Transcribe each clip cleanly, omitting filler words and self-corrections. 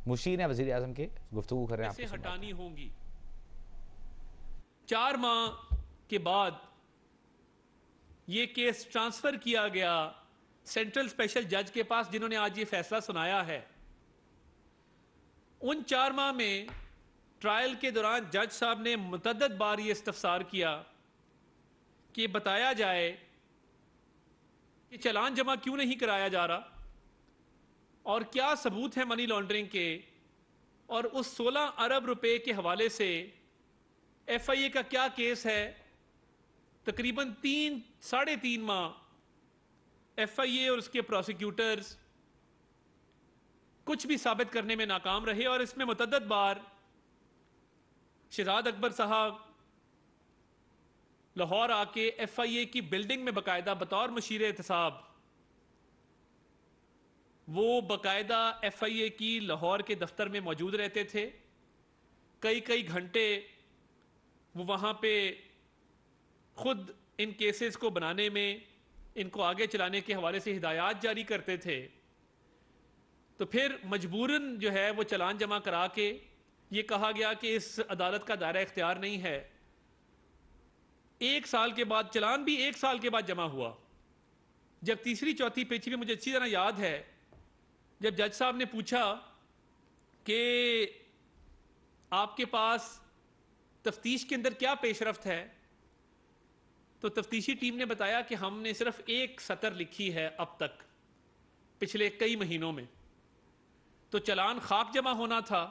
मुशीर हैं वज़ीर आज़म के, गुफ्तगू कर रहे हैं, कैसे हटानी होंगी। 4 माह के बाद ये केस ट्रांसफर किया गया सेंट्रल स्पेशल जज के पास, जिन्होंने आज ये फैसला सुनाया है। उन 4 माह में ट्रायल के दौरान जज साहब ने मुतअद्दिद बार ये इस्तफसार किया कि बताया जाए कि चालान जमा क्यों नहीं कराया जा रहा और क्या सबूत है मनी लॉन्ड्रिंग के, और उस 16 अरब रुपए के हवाले से FIA का क्या केस है। तकरीबन 3-3.5 माह FIA और उसके प्रोसिक्यूटर्स कुछ भी साबित करने में नाकाम रहे, और इसमें मुतअद्दिद बार शहजाद अकबर साहब लाहौर आके FIA की बिल्डिंग में बाकायदा बतौर मुशीर एहतसाब वो बाकायदा FIA की लाहौर के दफ्तर में मौजूद रहते थे। कई घंटे वो वहाँ पे खुद इन केसेस को बनाने में, इनको आगे चलाने के हवाले से हिदायत जारी करते थे। तो फिर मजबूरन जो है वो चालान जमा करा के ये कहा गया कि इस अदालत का दायरा इख्तियार नहीं है। 1 साल के बाद, चालान भी 1 साल के बाद जमा हुआ। जब तीसरी चौथी पेची में मुझे अच्छी तरह याद है, जब जज साहब ने पूछा कि आपके पास तफ्तीश के अंदर क्या पेशरफ्त है, तो तफ्तीशी टीम ने बताया कि हमने सिर्फ 1 सतर लिखी है अब तक पिछले कई महीनों में। तो चालान खाक जमा होना था,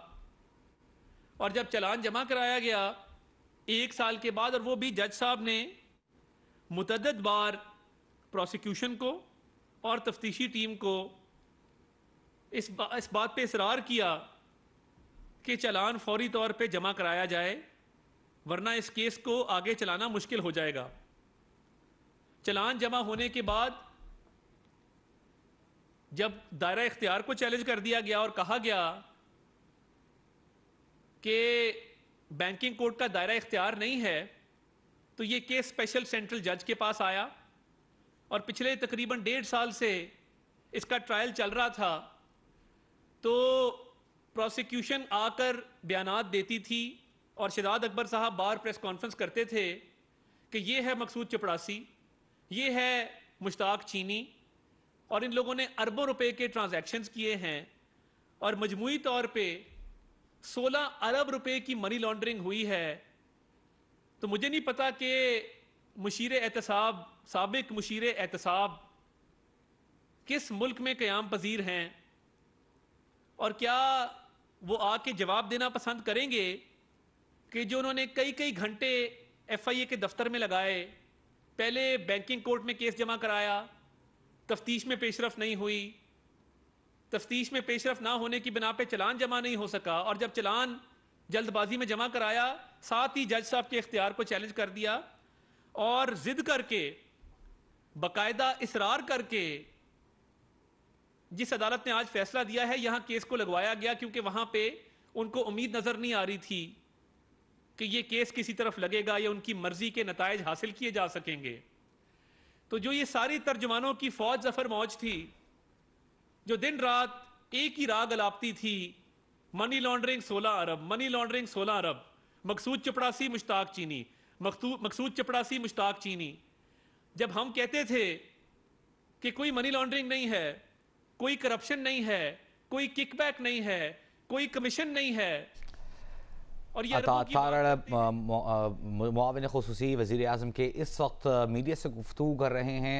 और जब चालान जमा कराया गया 1 साल के बाद, और वो भी जज साहब ने मुतअद्दिद बार प्रोसिक्यूशन को और तफ्तीशी टीम को इस बात पे इसरार किया कि चालान फौरी तौर पे जमा कराया जाए, वरना इस केस को आगे चलाना मुश्किल हो जाएगा। चालान जमा होने के बाद जब दायरा इख्तियार को चैलेंज कर दिया गया और कहा गया कि बैंकिंग कोड का दायरा इख्तियार नहीं है, तो ये केस स्पेशल सेंट्रल जज के पास आया, और पिछले तकरीबन 1.5 साल से इसका ट्रायल चल रहा था। तो प्रोसिक्यूशन आकर बयानात देती थी, और शहजाद अकबर साहब बार प्रेस कॉन्फ्रेंस करते थे कि ये है मकसूद चपड़ासी, ये है मुश्ताक चीनी, और इन लोगों ने अरबों रुपए के ट्रांजैक्शंस किए हैं, और मजमूई तौर पे 16 अरब रुपए की मनी लॉन्ड्रिंग हुई है। तो मुझे नहीं पता कि मुशीर एहतसाब, साबिक मुशीर एहतसाब किस मुल्क में क़याम पजीर हैं, और क्या वो आके जवाब देना पसंद करेंगे कि जो उन्होंने कई घंटे FIA के दफ्तर में लगाए, पहले बैंकिंग कोर्ट में केस जमा कराया, तफ्तीश में पेशरफ नहीं हुई, तफ्तीश में पेशरफ ना होने की बिना पे चालान जमा नहीं हो सका, और जब चालान जल्दबाजी में जमा कराया, साथ ही जज साहब के इख्तियार को चैलेंज कर दिया, और जिद करके, बाकायदा इसरार करके जिस अदालत ने आज फैसला दिया है, यहां केस को लगवाया गया, क्योंकि वहां पे उनको उम्मीद नजर नहीं आ रही थी कि ये केस किसी तरफ लगेगा या उनकी मर्जी के नतायज हासिल किए जा सकेंगे। तो जो ये सारी तर्जुमानों की फौज जफर मौज थी, जो दिन रात एक ही राग अलापती थी, मनी लॉन्ड्रिंग 16 अरब, मनी लॉन्ड्रिंग 16 अरब, मकसूद चपड़ासी मुश्ताक चीनी, मकसूद चपड़ासी मुश्ताक चीनी। जब हम कहते थे कि कोई मनी लॉन्ड्रिंग नहीं है, कोई करप्शन नहीं है, कोई किकबैक नहीं है, कोई कमीशन नहीं है, और ये मुआविन खुसूसी वज़ीर आज़म के इस वक्त मीडिया से गुफ्तगू कर रहे हैं।